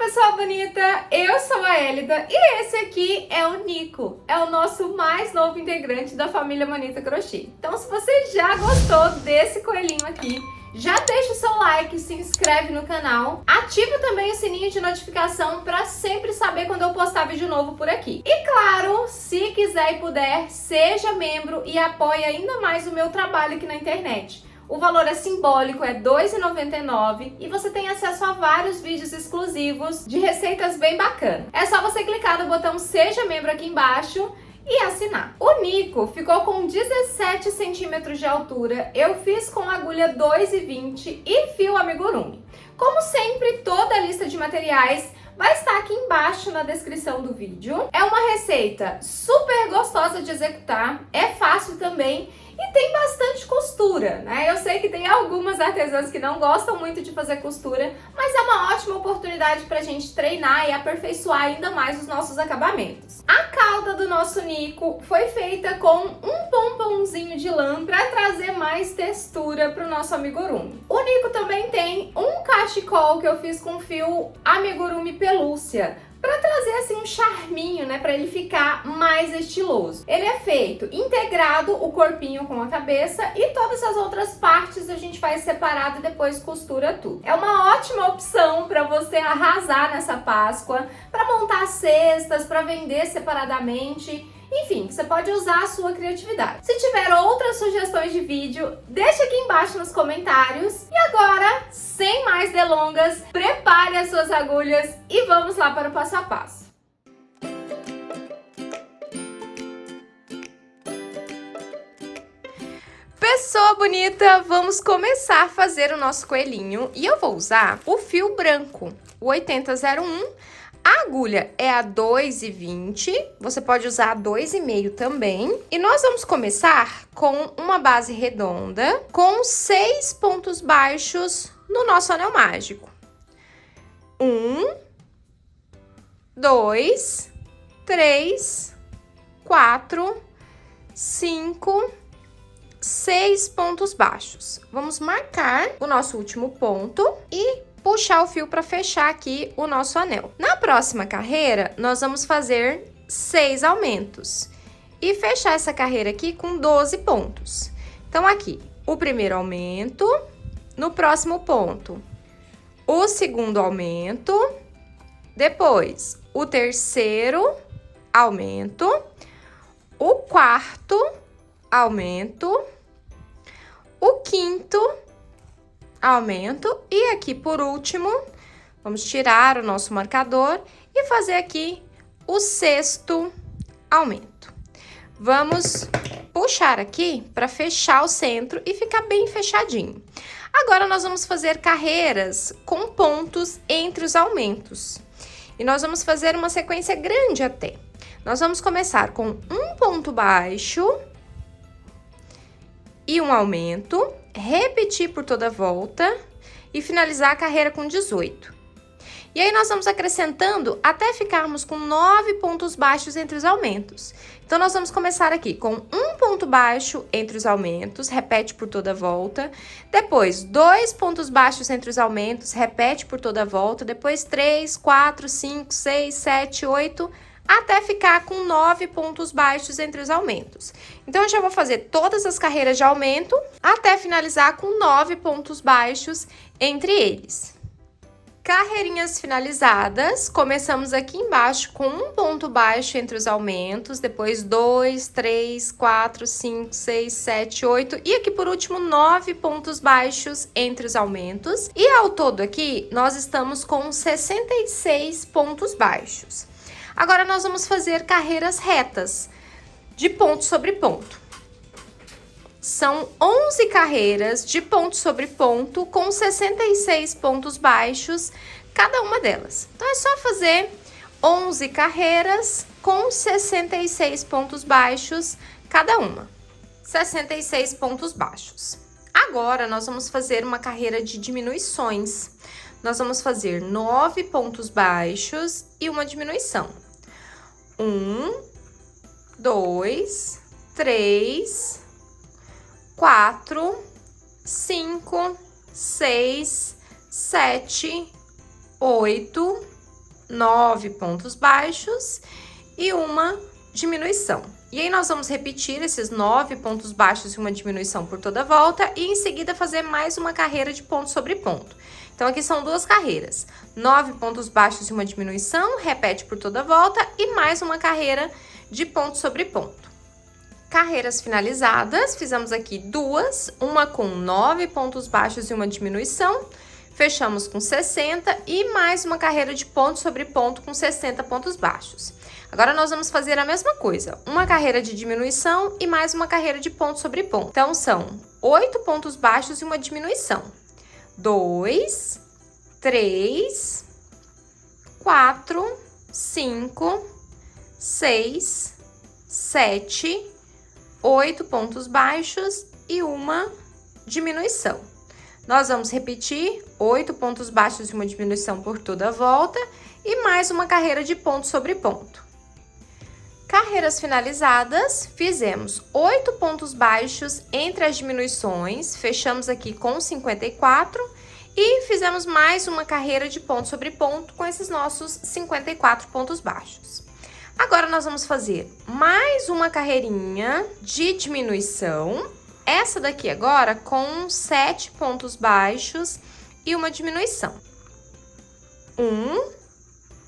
pessoal bonita, eu sou a Elida e esse aqui é o Nico, é o nosso mais novo integrante da família Manita Crochê. Então se você já gostou desse coelhinho aqui, já deixa o seu like, se inscreve no canal, ativa também o sininho de notificação para sempre saber quando eu postar vídeo novo por aqui. E claro, se quiser e puder, seja membro e apoie ainda mais o meu trabalho aqui na internet. O valor é simbólico, é R$ 2,99 e você tem acesso a vários vídeos exclusivos de receitas bem bacanas. É só você clicar no botão Seja Membro aqui embaixo e assinar. O Nico ficou com 17 centímetros de altura, eu fiz com agulha 2,20 e fio amigurumi. Como sempre, toda a lista de materiais vai estar aqui embaixo na descrição do vídeo. É uma receita super gostosa de executar, é fácil também e tem bastante costura, né? Eu sei que tem algumas artesãs que não gostam muito de fazer costura, mas é uma ótima oportunidade pra gente treinar e aperfeiçoar ainda mais os nossos acabamentos. A cauda do nosso Nico foi feita com um pomponzinho de lã para trazer mais textura pro nosso amigurumi. O Nico também tem um cachecol que eu fiz com fio amigurumi pelúcia, para trazer assim um charminho, né, para ele ficar mais estiloso. Ele é feito integrado, o corpinho com a cabeça, e todas as outras partes a gente faz separado e depois costura tudo. É uma ótima opção para você arrasar nessa Páscoa, para montar cestas, para vender separadamente. Enfim, você pode usar a sua criatividade. Se tiver outras sugestões de vídeo, deixa aqui embaixo nos comentários. E agora, sem mais delongas, prepare as suas agulhas e vamos lá para o passo a passo. Pessoa bonita, vamos começar a fazer o nosso coelhinho. E eu vou usar o fio branco, o 8001. A agulha é a 2,20, você pode usar a 2,5 também. E nós vamos começar com uma base redonda, com 6 pontos baixos no nosso anel mágico. 1, 2, 3, 4, 5, 6 pontos baixos. Vamos marcar o nosso último ponto e puxar o fio para fechar aqui o nosso anel. Na próxima carreira, nós vamos fazer 6 aumentos e fechar essa carreira aqui com 12 pontos. Então, aqui, o primeiro aumento, no próximo ponto, o segundo aumento, depois o terceiro aumento, o quarto aumento, o quinto aumento e aqui por último, vamos tirar o nosso marcador e fazer aqui o sexto aumento. Vamos puxar aqui para fechar o centro e ficar bem fechadinho. Agora nós vamos fazer carreiras com pontos entre os aumentos. E nós vamos fazer uma sequência grande até. Nós vamos começar com um ponto baixo e um aumento, repetir por toda a volta e finalizar a carreira com 18. E aí nós vamos acrescentando até ficarmos com 9 pontos baixos entre os aumentos. Então nós vamos começar aqui com um ponto baixo entre os aumentos, repete por toda a volta. Depois 2 pontos baixos entre os aumentos, repete por toda a volta. Depois 3, 4, 5, 6, 7, 8... até ficar com 9 pontos baixos entre os aumentos. Então, eu já vou fazer todas as carreiras de aumento até finalizar com 9 pontos baixos entre eles. Carreirinhas finalizadas, começamos aqui embaixo com um ponto baixo entre os aumentos, depois 2, 3, 4, 5, 6, 7, 8 e aqui por último 9 pontos baixos entre os aumentos. E ao todo aqui, nós estamos com 66 pontos baixos. Agora, nós vamos fazer carreiras retas, de ponto sobre ponto. São 11 carreiras de ponto sobre ponto, com 66 pontos baixos, cada uma delas. Então, é só fazer 11 carreiras com 66 pontos baixos, cada uma. 66 pontos baixos. Agora, nós vamos fazer uma carreira de diminuições. Nós vamos fazer 9 pontos baixos e uma diminuição. 1, 2, 3, 4, 5, 6, 7, 8, 9 pontos baixos e uma diminuição. E aí, nós vamos repetir esses 9 pontos baixos e uma diminuição por toda a volta e em seguida fazer mais uma carreira de ponto sobre ponto. Então, aqui são duas carreiras, 9 pontos baixos e uma diminuição, repete por toda a volta e mais uma carreira de ponto sobre ponto. Carreiras finalizadas, fizemos aqui duas, uma com 9 pontos baixos e uma diminuição, fechamos com 60 e mais uma carreira de ponto sobre ponto com 60 pontos baixos. Agora, nós vamos fazer a mesma coisa, uma carreira de diminuição e mais uma carreira de ponto sobre ponto. Então, são 8 pontos baixos e uma diminuição. 2, 3, 4, 5, 6, 7, 8 pontos baixos e uma diminuição. Nós vamos repetir 8 pontos baixos e uma diminuição por toda a volta e mais uma carreira de ponto sobre ponto. Carreiras finalizadas, fizemos 8 pontos baixos entre as diminuições, fechamos aqui com 54 e fizemos mais uma carreira de ponto sobre ponto com esses nossos 54 pontos baixos. Agora, nós vamos fazer mais uma carreirinha de diminuição, essa daqui agora com 7 pontos baixos e uma diminuição. 1,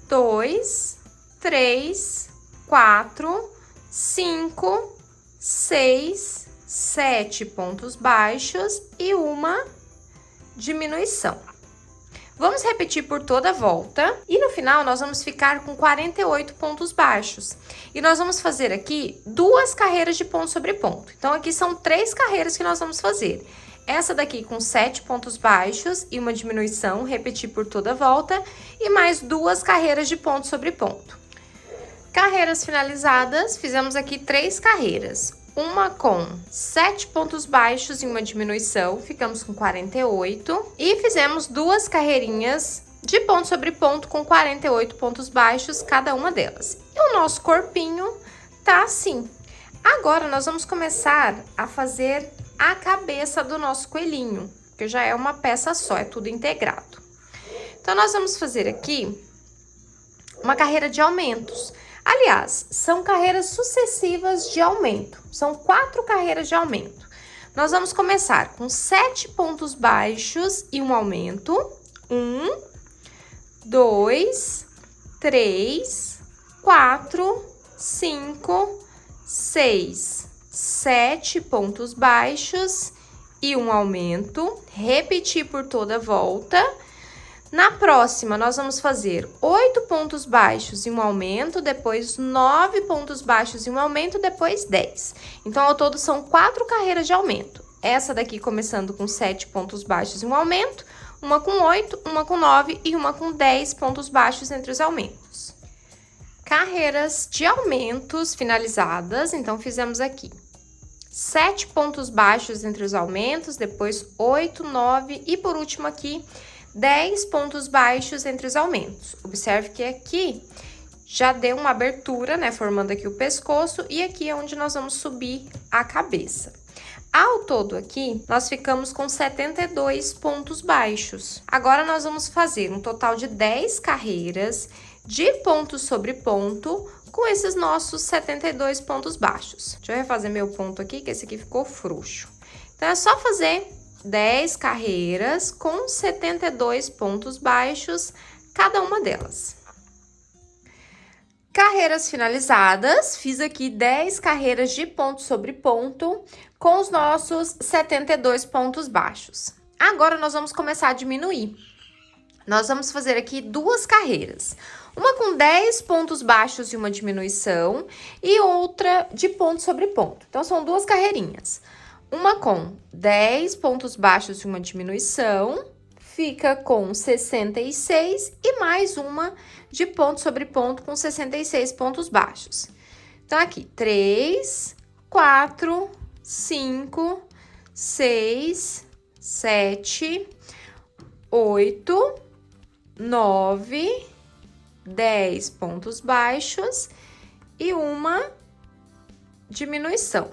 2, 3, 4, 5, 6, 7 pontos baixos e uma diminuição. Vamos repetir por toda a volta e no final nós vamos ficar com 48 pontos baixos. E nós vamos fazer aqui duas carreiras de ponto sobre ponto. Então, aqui são 3 carreiras que nós vamos fazer. Essa daqui com 7 pontos baixos e uma diminuição, repetir por toda a volta e mais duas carreiras de ponto sobre ponto. Carreiras finalizadas, fizemos aqui 3 carreiras. Uma com 7 pontos baixos e uma diminuição, ficamos com 48. E fizemos duas carreirinhas de ponto sobre ponto com 48 pontos baixos, cada uma delas. E o nosso corpinho tá assim. Agora, nós vamos começar a fazer a cabeça do nosso coelhinho, que já é uma peça só, é tudo integrado. Então, nós vamos fazer aqui uma carreira de aumentos. Aliás, são carreiras sucessivas de aumento. São 4 carreiras de aumento. Nós vamos começar com 7 pontos baixos e um aumento. 1, 2, 3, 4, 5, 6, 7 pontos baixos e um aumento. Repetir por toda a volta. Na próxima, nós vamos fazer 8 pontos baixos e um aumento, depois 9 pontos baixos e um aumento, depois 10. Então, ao todo, são 4 carreiras de aumento. Essa daqui começando com 7 pontos baixos e um aumento, uma com 8, uma com 9 e uma com 10 pontos baixos entre os aumentos. Carreiras de aumentos finalizadas, então, fizemos aqui 7 pontos baixos entre os aumentos, depois 8, 9 e, por último, aqui 10 pontos baixos entre os aumentos. Observe que aqui já deu uma abertura, né, formando aqui o pescoço, e aqui é onde nós vamos subir a cabeça. Ao todo aqui, nós ficamos com 72 pontos baixos. Agora, nós vamos fazer um total de 10 carreiras de ponto sobre ponto com esses nossos 72 pontos baixos. Deixa eu refazer meu ponto aqui, que esse aqui ficou frouxo. Então, é só fazer 10 carreiras com 72 pontos baixos, cada uma delas. Carreiras finalizadas, fiz aqui 10 carreiras de ponto sobre ponto com os nossos 72 pontos baixos. Agora, nós vamos começar a diminuir. Nós vamos fazer aqui duas carreiras. Uma com 10 pontos baixos e uma diminuição e outra de ponto sobre ponto. Então, são duas carreirinhas. Uma com 10 pontos baixos e uma diminuição, fica com 66 e mais uma de ponto sobre ponto com 66 pontos baixos. Então, aqui, 3, 4, 5, 6, 7, 8, 9, 10 pontos baixos e uma diminuição.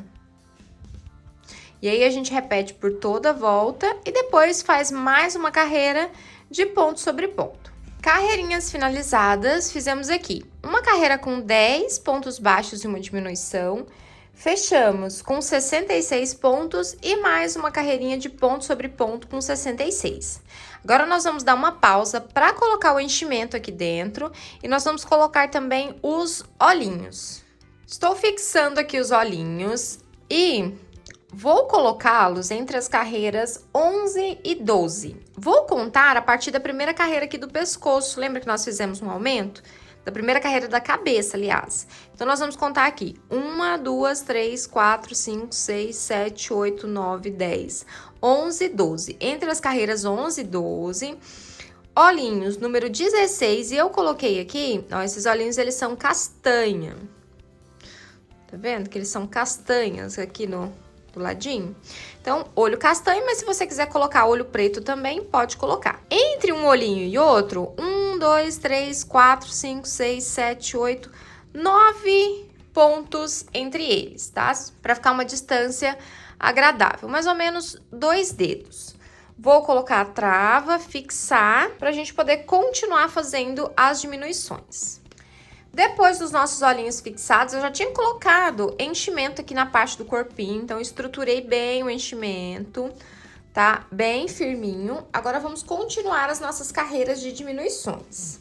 E aí, a gente repete por toda a volta e depois faz mais uma carreira de ponto sobre ponto. Carreirinhas finalizadas, fizemos aqui uma carreira com 10 pontos baixos e uma diminuição. Fechamos com 66 pontos e mais uma carreirinha de ponto sobre ponto com 66. Agora, nós vamos dar uma pausa para colocar o enchimento aqui dentro e nós vamos colocar também os olhinhos. Estou fixando aqui os olhinhos e vou colocá-los entre as carreiras 11 e 12. Vou contar a partir da primeira carreira aqui do pescoço. Lembra que nós fizemos um aumento? Da primeira carreira da cabeça, aliás. Então, nós vamos contar aqui. 1, 2, 3, 4, 5, 6, 7, 8, 9, 10, 11, 12. Entre as carreiras 11 e 12, olhinhos número 16. E eu coloquei aqui, ó, esses olhinhos, eles são castanha. Tá vendo que eles são castanhas aqui do ladinho? Então, olho castanho, mas se você quiser colocar olho preto também, pode colocar. Entre um olhinho e outro, 1, 2, 3, 4, 5, 6, 7, 8, 9 pontos entre eles, tá? Para ficar uma distância agradável, mais ou menos 2 dedos. Vou colocar a trava, fixar, para a gente poder continuar fazendo as diminuições. Depois dos nossos olhinhos fixados, eu já tinha colocado enchimento aqui na parte do corpinho, então estruturei bem o enchimento, tá? Bem firminho. Agora, vamos continuar as nossas carreiras de diminuições.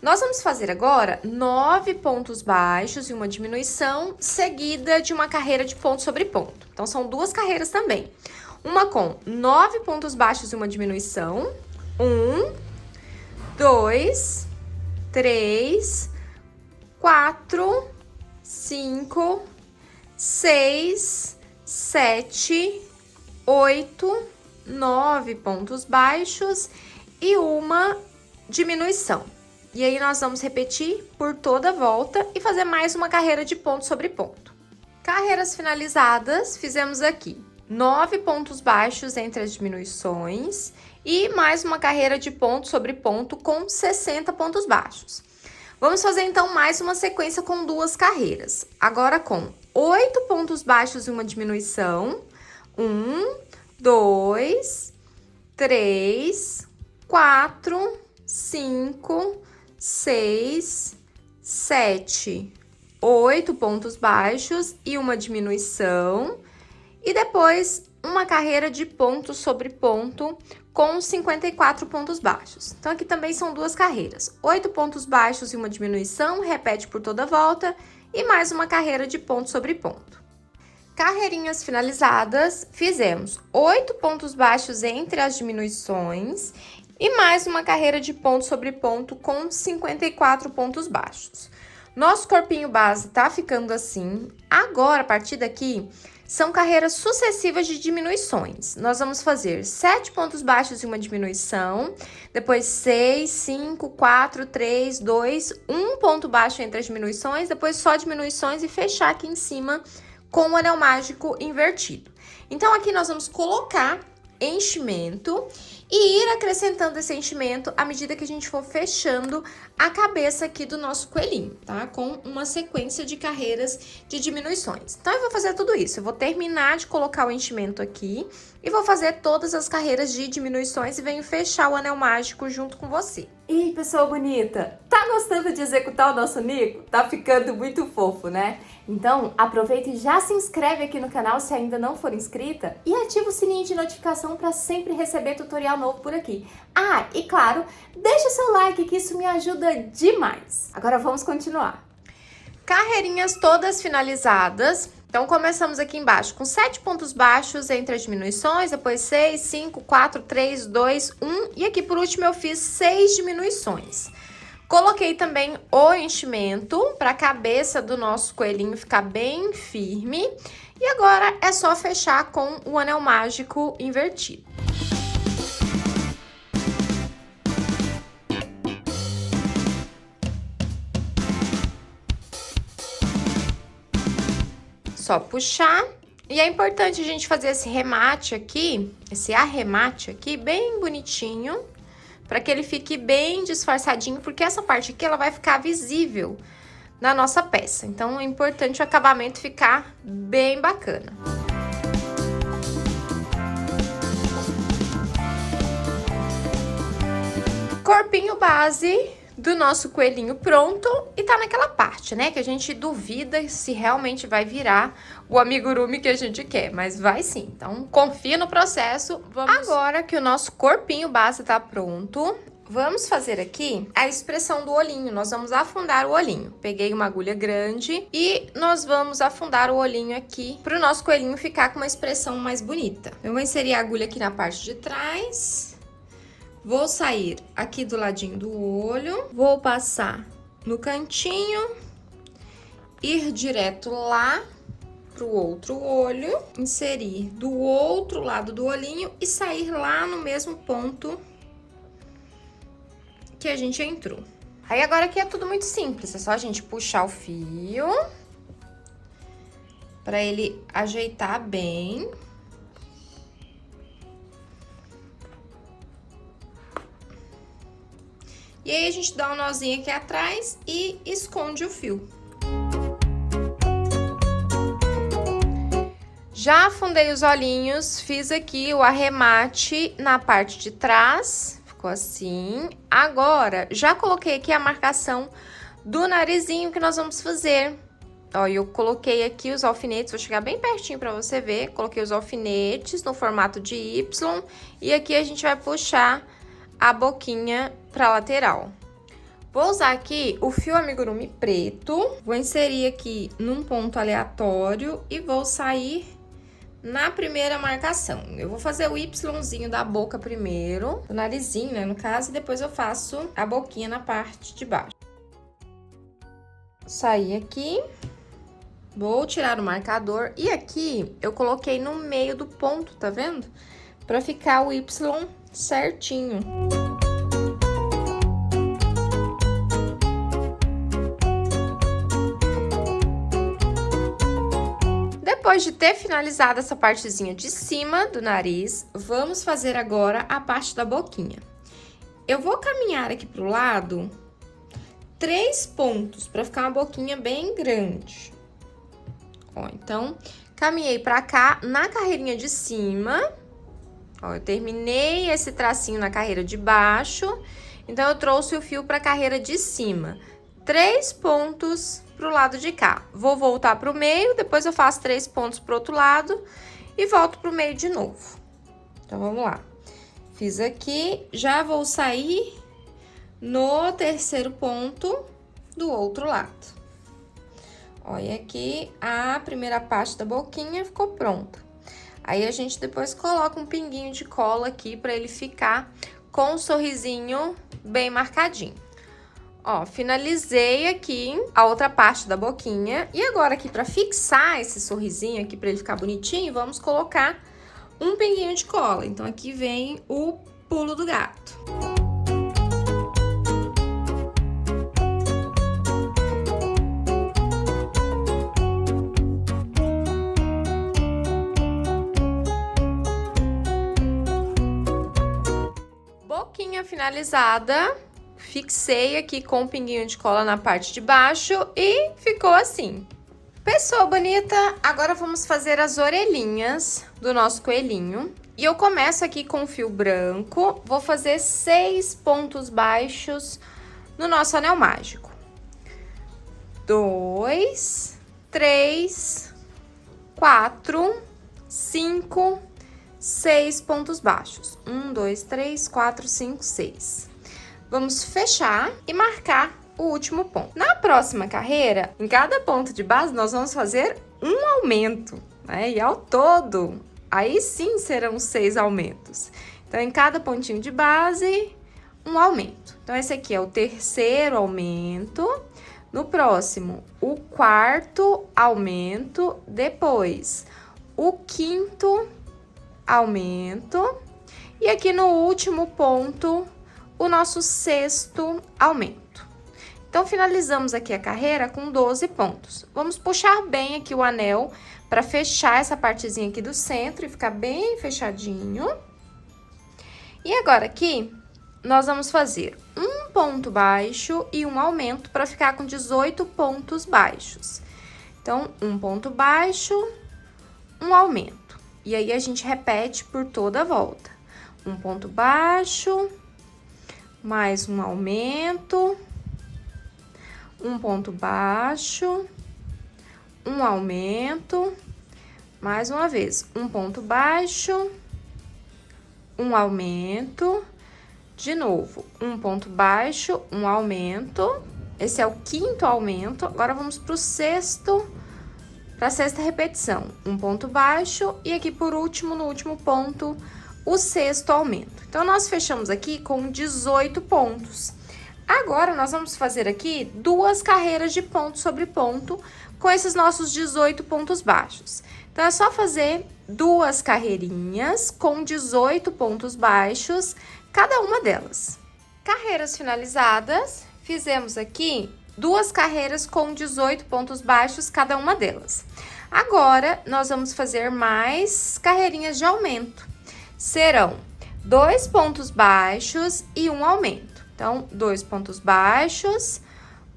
Nós vamos fazer agora 9 pontos baixos e uma diminuição, seguida de uma carreira de ponto sobre ponto. Então, são 2 carreiras também. Uma com 9 pontos baixos e uma diminuição. 1, 2, 3... 4, 5, 6, 7, 8, 9 pontos baixos e uma diminuição. E aí, nós vamos repetir por toda a volta e fazer mais uma carreira de ponto sobre ponto. Carreiras finalizadas, fizemos aqui 9 pontos baixos entre as diminuições e mais uma carreira de ponto sobre ponto com 60 pontos baixos. Vamos fazer, então, mais uma sequência com 2 carreiras. Agora, com 8 pontos baixos e uma diminuição. 1, 2, 3, 4, 5, 6, 7, 8 pontos baixos e uma diminuição. E depois, uma carreira de ponto sobre ponto com 54 pontos baixos. Então, aqui também são 2 carreiras. 8 pontos baixos e uma diminuição, repete por toda a volta. E mais uma carreira de ponto sobre ponto. Carreirinhas finalizadas, fizemos 8 pontos baixos entre as diminuições. E mais uma carreira de ponto sobre ponto com 54 pontos baixos. Nosso corpinho base tá ficando assim. Agora, a partir daqui, são carreiras sucessivas de diminuições. Nós vamos fazer 7 pontos baixos e uma diminuição, depois 6, 5, 4, 3, 2, 1 ponto baixo entre as diminuições, depois só diminuições e fechar aqui em cima com o anel mágico invertido. Então, aqui nós vamos colocar enchimento e ir acrescentando esse enchimento à medida que a gente for fechando a cabeça aqui do nosso coelhinho, tá? Com uma sequência de carreiras de diminuições. Então, eu vou fazer tudo isso. Eu vou terminar de colocar o enchimento aqui e vou fazer todas as carreiras de diminuições e venho fechar o anel mágico junto com você. Ih, pessoa bonita, tá gostando de executar o nosso Nico? Tá ficando muito fofo, né? Então, aproveita e já se inscreve aqui no canal se ainda não for inscrita e ativa o sininho de notificação para sempre receber tutorial novo por aqui. Ah, e claro, deixa o seu like que isso me ajuda demais. Agora vamos continuar. Carreirinhas todas finalizadas. Então, começamos aqui embaixo com 7 pontos baixos entre as diminuições, depois 6, 5, 4, 3, 2, 1. E aqui, por último, eu fiz 6 diminuições. Coloquei também o enchimento para a cabeça do nosso coelhinho ficar bem firme. E agora, é só fechar com o anel mágico invertido. Só puxar. E é importante a gente fazer esse remate aqui, esse arremate aqui, bem bonitinho, para que ele fique bem disfarçadinho, porque essa parte aqui, ela vai ficar visível na nossa peça. Então, é importante o acabamento ficar bem bacana. corpinho base do nosso coelhinho pronto e tá naquela parte, né, que a gente duvida se realmente vai virar o amigurumi que a gente quer, mas vai sim. Então, confia no processo. Agora que o nosso corpinho base tá pronto, vamos fazer aqui a expressão do olhinho. Nós vamos afundar o olhinho. Peguei uma agulha grande e nós vamos afundar o olhinho aqui para o nosso coelhinho ficar com uma expressão mais bonita. Eu vou inserir a agulha aqui na parte de trás. Vou sair aqui do ladinho do olho. Vou passar no cantinho. Ir direto lá pro outro olho. Inserir do outro lado do olhinho e sair lá no mesmo ponto que a gente entrou. Aí agora aqui é tudo muito simples, é só a gente puxar o fio para ele ajeitar bem. E aí a gente dá um nozinho aqui atrás e esconde o fio. Já afundei os olhinhos, fiz aqui o arremate na parte de trás. Ficou assim. Agora, já coloquei aqui a marcação do narizinho que nós vamos fazer. Ó, eu coloquei aqui os alfinetes, vou chegar bem pertinho pra você ver. Coloquei os alfinetes no formato de Y. E aqui a gente vai puxar a boquinha pra lateral. Vou usar aqui o fio amigurumi preto. Vou inserir aqui num ponto aleatório e vou sair na primeira marcação. Eu vou fazer o Yzinho da boca primeiro, o narizinho, né, no caso, e depois eu faço a boquinha na parte de baixo. Saí aqui, vou tirar o marcador e aqui eu coloquei no meio do ponto, tá vendo? Pra ficar o Y certinho. Depois de ter finalizado essa partezinha de cima do nariz, vamos fazer agora a parte da boquinha. Eu vou caminhar aqui pro lado 3 pontos para ficar uma boquinha bem grande. Ó, então, caminhei pra cá na carreirinha de cima. Ó, eu terminei esse tracinho na carreira de baixo, então eu trouxe o fio pra carreira de cima. 3 pontos pro lado de cá. Vou voltar pro meio, depois eu faço 3 pontos pro outro lado e volto pro meio de novo. Então, vamos lá. Fiz aqui, já vou sair no terceiro ponto do outro lado. Olha aqui, a primeira parte da boquinha ficou pronta. Aí, a gente depois coloca um pinguinho de cola aqui pra ele ficar com um sorrisinho bem marcadinho. Ó, finalizei aqui a outra parte da boquinha. E agora aqui, pra fixar esse sorrisinho aqui, pra ele ficar bonitinho, vamos colocar um pinguinho de cola. Então, aqui vem o pulo do gato. Boquinha finalizada. Fixei aqui com um pinguinho de cola na parte de baixo e ficou assim. Pessoa bonita, agora vamos fazer as orelhinhas do nosso coelhinho. E eu começo aqui com o fio branco, vou fazer 6 pontos baixos no nosso anel mágico. 2, 3, 4, 5, 6 pontos baixos. 1, 2, 3, 4, 5, 6. Vamos fechar e marcar o último ponto. Na próxima carreira, em cada ponto de base, nós vamos fazer um aumento, né? E ao todo, aí sim serão 6 aumentos. Então, em cada pontinho de base, um aumento. Então, esse aqui é o terceiro aumento. No próximo, o quarto aumento. Depois, o quinto aumento. E aqui no último ponto, o nosso sexto aumento. Então, finalizamos aqui a carreira com 12 pontos. Vamos puxar bem aqui o anel para fechar essa partezinha aqui do centro e ficar bem fechadinho. E agora aqui, nós vamos fazer um ponto baixo e um aumento para ficar com 18 pontos baixos. Então, um ponto baixo, um aumento. E aí, a gente repete por toda a volta. Um ponto baixo, mais um aumento, um ponto baixo, um aumento, mais uma vez, um ponto baixo, um aumento, de novo, um ponto baixo, um aumento, esse é o quinto aumento, agora vamos para a sexta repetição, um ponto baixo e aqui por último, no último ponto, o sexto aumento. Então, nós fechamos aqui com 18 pontos. Agora, nós vamos fazer aqui 2 carreiras de ponto sobre ponto com esses nossos 18 pontos baixos. Então, é só fazer 2 carreirinhas com 18 pontos baixos, cada uma delas. Carreiras finalizadas, fizemos aqui 2 carreiras com 18 pontos baixos, cada uma delas. Agora, nós vamos fazer mais carreirinhas de aumento. Serão 2 pontos baixos e um aumento. Então, 2 pontos baixos,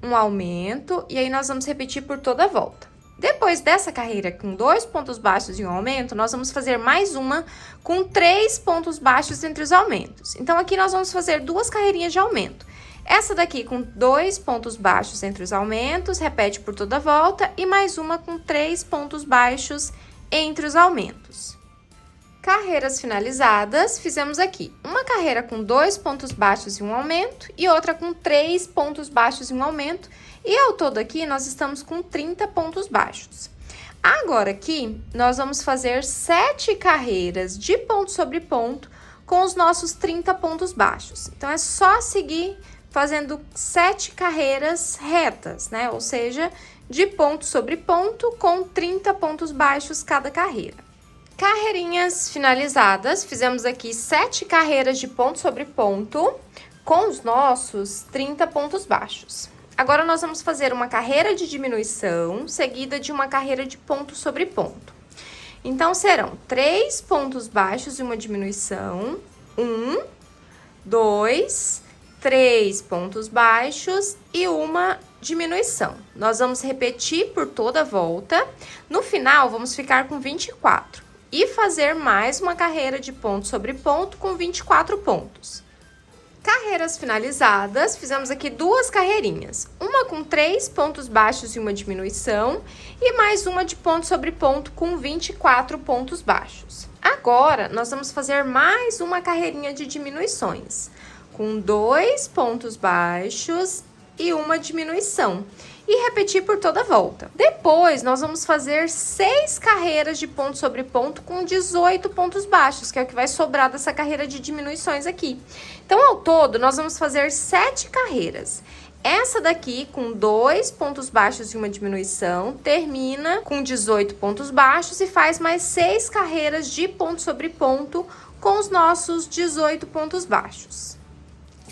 um aumento, e aí nós vamos repetir por toda a volta. Depois dessa carreira com 2 pontos baixos e um aumento, nós vamos fazer mais uma com 3 pontos baixos entre os aumentos. Então, aqui nós vamos fazer 2 carreirinhas de aumento. Essa daqui com 2 pontos baixos entre os aumentos, repete por toda a volta, e mais uma com 3 pontos baixos entre os aumentos. Carreiras finalizadas, fizemos aqui uma carreira com 2 pontos baixos e um aumento, e outra com 3 pontos baixos e um aumento, e ao todo aqui nós estamos com 30 pontos baixos. Agora aqui, nós vamos fazer 7 carreiras de ponto sobre ponto com os nossos 30 pontos baixos. Então, é só seguir fazendo 7 carreiras retas, né? Ou seja, de ponto sobre ponto com 30 pontos baixos cada carreira. Carreirinhas finalizadas, fizemos aqui 7 carreiras de ponto sobre ponto com os nossos 30 pontos baixos. Agora, nós vamos fazer uma carreira de diminuição, seguida de uma carreira de ponto sobre ponto. Então, serão 3 pontos baixos e uma diminuição, 1, 2, 3 pontos baixos e uma diminuição. Nós vamos repetir por toda a volta. No final, vamos ficar com 24 e fazer mais uma carreira de ponto sobre ponto com 24 pontos. Carreiras finalizadas, fizemos aqui 2 carreirinhas, uma com 3 pontos baixos e uma diminuição, e mais uma de ponto sobre ponto com 24 pontos baixos. Agora, nós vamos fazer mais uma carreirinha de diminuições, com 2 pontos baixos e uma diminuição, e repetir por toda a volta. Depois, nós vamos fazer 6 carreiras de ponto sobre ponto com 18 pontos baixos, que é o que vai sobrar dessa carreira de diminuições aqui. Então, ao todo, nós vamos fazer 7 carreiras. Essa daqui, com 2 pontos baixos e uma diminuição, termina com 18 pontos baixos e faz mais 6 carreiras de ponto sobre ponto com os nossos 18 pontos baixos.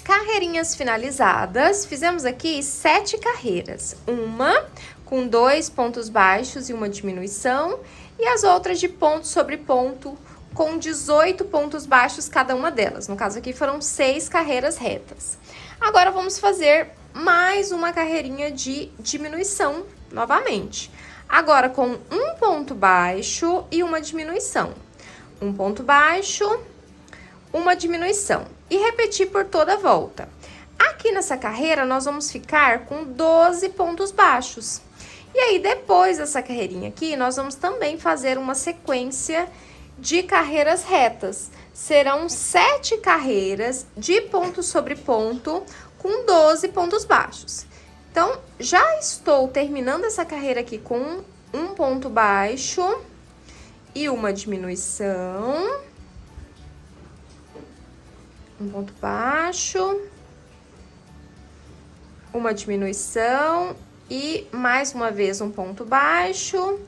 Carreirinhas finalizadas, fizemos aqui 7 carreiras, uma com 2 pontos baixos e uma diminuição, e as outras de ponto sobre ponto com 18 pontos baixos cada uma delas. No caso aqui foram 6 carreiras retas. Agora vamos fazer mais uma carreirinha de diminuição novamente. Agora com um ponto baixo e uma diminuição. Um ponto baixo, uma diminuição. E repetir por toda a volta. Aqui nessa carreira, nós vamos ficar com 12 pontos baixos. E aí, depois dessa carreirinha aqui, nós vamos também fazer uma sequência de carreiras retas. Serão 7 carreiras de ponto sobre ponto com 12 pontos baixos. Então, já estou terminando essa carreira aqui com um ponto baixo e uma diminuição. Um ponto baixo, uma diminuição e mais uma vez um ponto baixo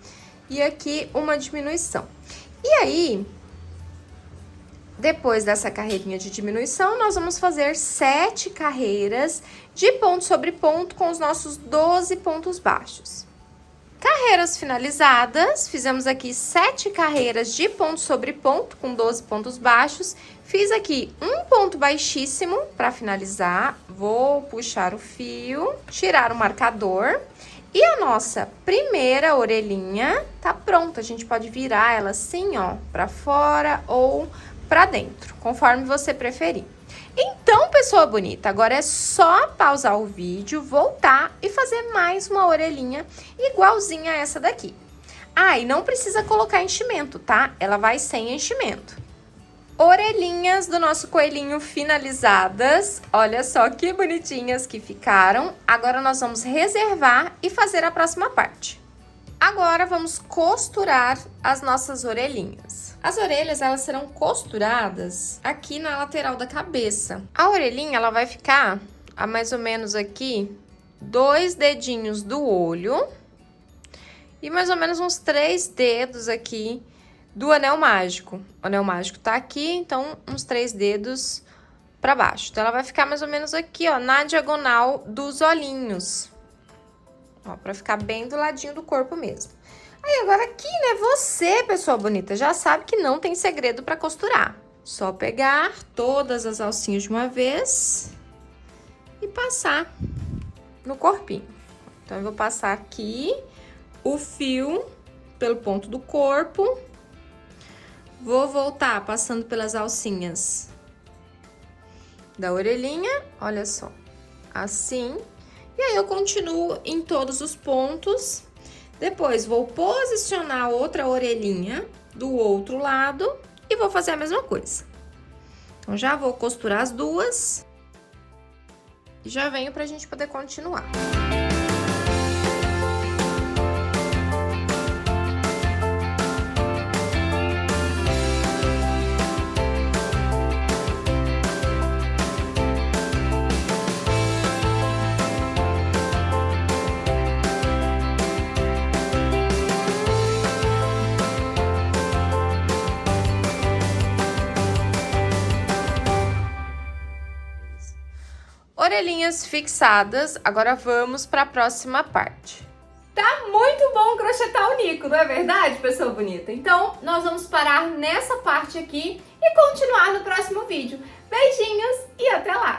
e aqui uma diminuição. E aí, depois dessa carreirinha de diminuição, nós vamos fazer 7 carreiras de ponto sobre ponto com os nossos 12 pontos baixos. Carreiras finalizadas, fizemos aqui 7 carreiras de ponto sobre ponto com 12 pontos baixos. Fiz aqui um ponto baixíssimo para finalizar. Vou puxar o fio, tirar o marcador. E a nossa primeira orelhinha tá pronta. A gente pode virar ela assim, ó, para fora ou para dentro, conforme você preferir. Então, pessoa bonita, agora é só pausar o vídeo, voltar e fazer mais uma orelhinha igualzinha a essa daqui. Ah, e não precisa colocar enchimento, tá? Ela vai sem enchimento. Orelhinhas do nosso coelhinho finalizadas. Olha só que bonitinhas que ficaram. Agora nós vamos reservar e fazer a próxima parte. Agora vamos costurar as nossas orelhinhas. As orelhas, elas serão costuradas aqui na lateral da cabeça. A orelhinha, ela vai ficar a mais ou menos aqui 2 dedinhos do olho e mais ou menos uns 3 dedos aqui do anel mágico. O anel mágico tá aqui, então uns 3 dedos pra baixo. Então, ela vai ficar mais ou menos aqui, ó, na diagonal dos olhinhos. Ó, pra ficar bem do ladinho do corpo mesmo. Aí, agora aqui, né, você, pessoa bonita, já sabe que não tem segredo pra costurar. Só pegar todas as alcinhas de uma vez e passar no corpinho. Então, eu vou passar aqui o fio pelo ponto do corpo. Vou voltar passando pelas alcinhas da orelhinha, olha só, assim. E aí, eu continuo em todos os pontos. Depois, vou posicionar outra orelhinha do outro lado e vou fazer a mesma coisa. Então, já vou costurar as duas e já venho pra gente poder continuar. Orelhinhas fixadas, agora vamos para a próxima parte. Tá muito bom crochetar o Nico, não é verdade, pessoa bonita? Então, nós vamos parar nessa parte aqui e continuar no próximo vídeo. Beijinhos e até lá!